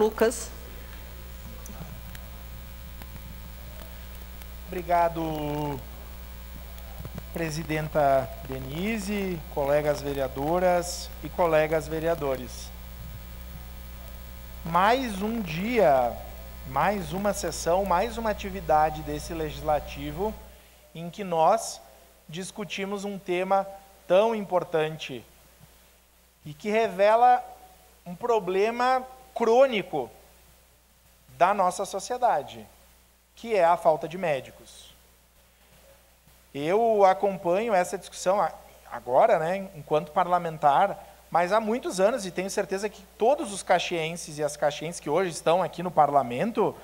Lucas. Obrigado, presidenta Denise, colegas vereadoras e colegas vereadores. Mais um dia, mais uma sessão, mais uma atividade desse legislativo em que nós discutimos um tema tão importante e que revela um problema crônico da nossa sociedade, que é a falta de médicos. Eu acompanho essa discussão agora, né, enquanto parlamentar, mas há muitos anos, e tenho certeza que todos os caxienses e as caxienses que hoje estão aqui no parlamento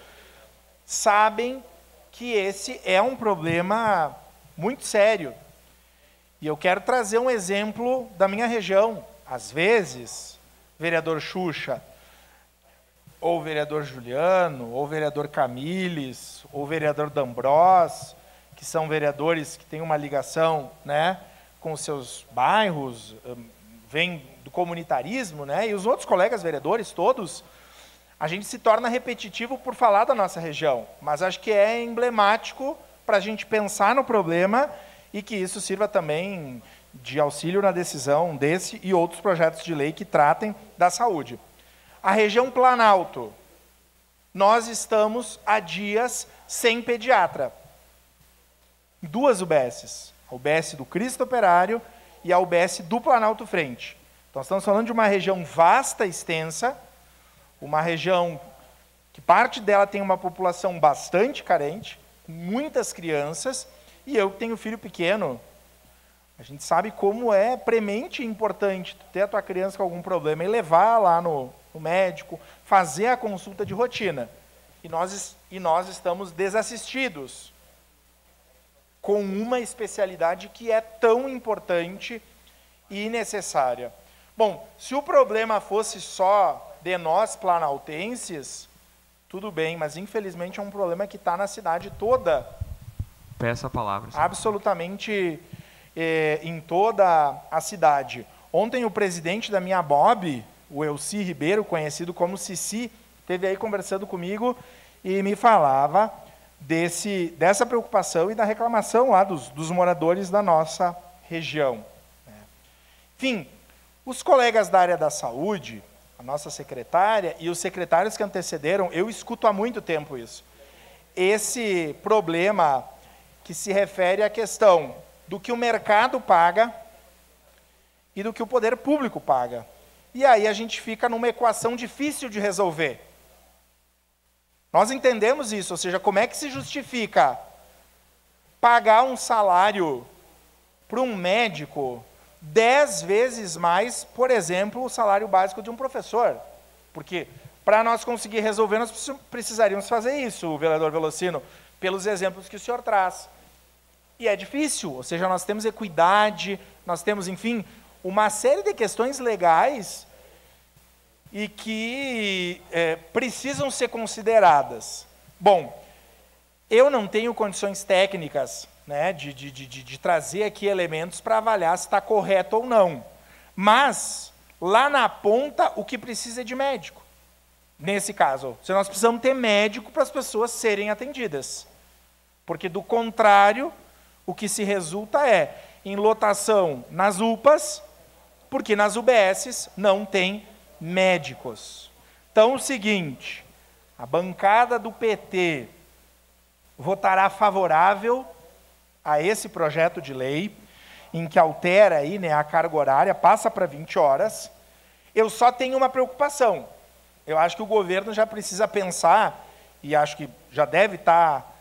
sabem que esse é um problema muito sério. E eu quero trazer um exemplo da minha região. Às vezes, vereador Xuxa, ou vereador Juliano, ou vereador Camiles, ou vereador D'Ambrós, que são vereadores que têm uma ligação, né, com os seus bairros, vêm do comunitarismo, né, e os outros colegas vereadores todos, a gente se torna repetitivo por falar da nossa região, mas acho que é emblemático para a gente pensar no problema e que isso sirva também de auxílio na decisão desse e outros projetos de lei que tratem da saúde. A região Planalto, nós estamos há dias sem pediatra. Duas UBSs, a UBS do Cristo Operário e a UBS do Planalto Frente. Então, estamos falando de uma região vasta, extensa, uma região que parte dela tem uma população bastante carente, com muitas crianças, e eu que tenho filho pequeno, a gente sabe como é premente e importante ter a tua criança com algum problema e levar lá no médico, fazer a consulta de rotina. E nós estamos desassistidos com uma especialidade que é tão importante e necessária. Bom, se o problema fosse só de nós planaltenses, tudo bem, mas infelizmente é um problema que está na cidade toda. Peço a palavra. Senhor. Absolutamente em toda a cidade. Ontem o presidente da minha BOB, o Elci Ribeiro, conhecido como Cici, esteve aí conversando comigo e me falava dessa preocupação e da reclamação lá dos moradores da nossa região. Enfim, os colegas da área da saúde, a nossa secretária e os secretários que antecederam, eu escuto há muito tempo isso. Esse problema que se refere à questão do que o mercado paga e do que o poder público paga. E aí a gente fica numa equação difícil de resolver. Nós entendemos isso, ou seja, como é que se justifica pagar um salário para um médico 10 vezes mais, por exemplo, o salário básico de um professor? Porque para nós conseguir resolver, nós precisaríamos fazer isso, vereador Velocino, pelos exemplos que o senhor traz. E é difícil, ou seja, nós temos equidade, nós temos, enfim, uma série de questões legais e que precisam ser consideradas. Bom, eu não tenho condições técnicas, né, de trazer aqui elementos para avaliar se está correto ou não. Mas, lá na ponta, o que precisa é de médico. Nesse caso, se nós precisamos ter médico para as pessoas serem atendidas. Porque, do contrário, o que se resulta é em lotação nas UPAs, porque nas UBSs não tem médicos. Então, o seguinte, a bancada do PT votará favorável a esse projeto de lei, em que altera aí, né, a carga horária, passa para 20 horas. Eu só tenho uma preocupação. Eu acho que o governo já precisa pensar, e acho que já deve estar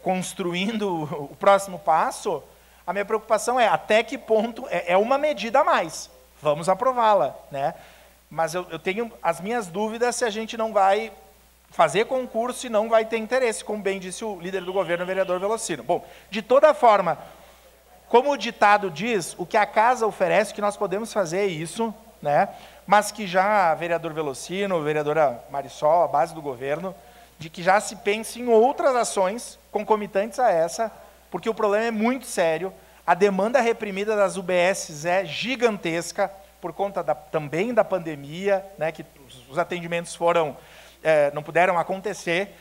construindo o próximo passo. A minha preocupação é até que ponto é uma medida a mais. Vamos aprová-la, né? Mas eu tenho as minhas dúvidas se a gente não vai fazer concurso e não vai ter interesse, como bem disse o líder do governo, o vereador Velocino. Bom, de toda forma, como o ditado diz, o que a casa oferece, o que nós podemos fazer é isso, né? Mas que já, vereador Velocino, vereadora Marisol, a base do governo, de que já se pense em outras ações concomitantes a essa, porque o problema é muito sério, a demanda reprimida das UBSs é gigantesca, por conta também da pandemia, né, que os atendimentos não puderam acontecer,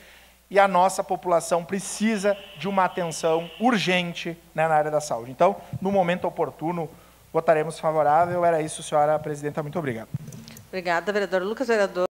e a nossa população precisa de uma atenção urgente, né, na área da saúde. Então, no momento oportuno, votaremos favorável. Era isso, senhora presidenta. Muito obrigado. Obrigada, vereador Lucas. Vereador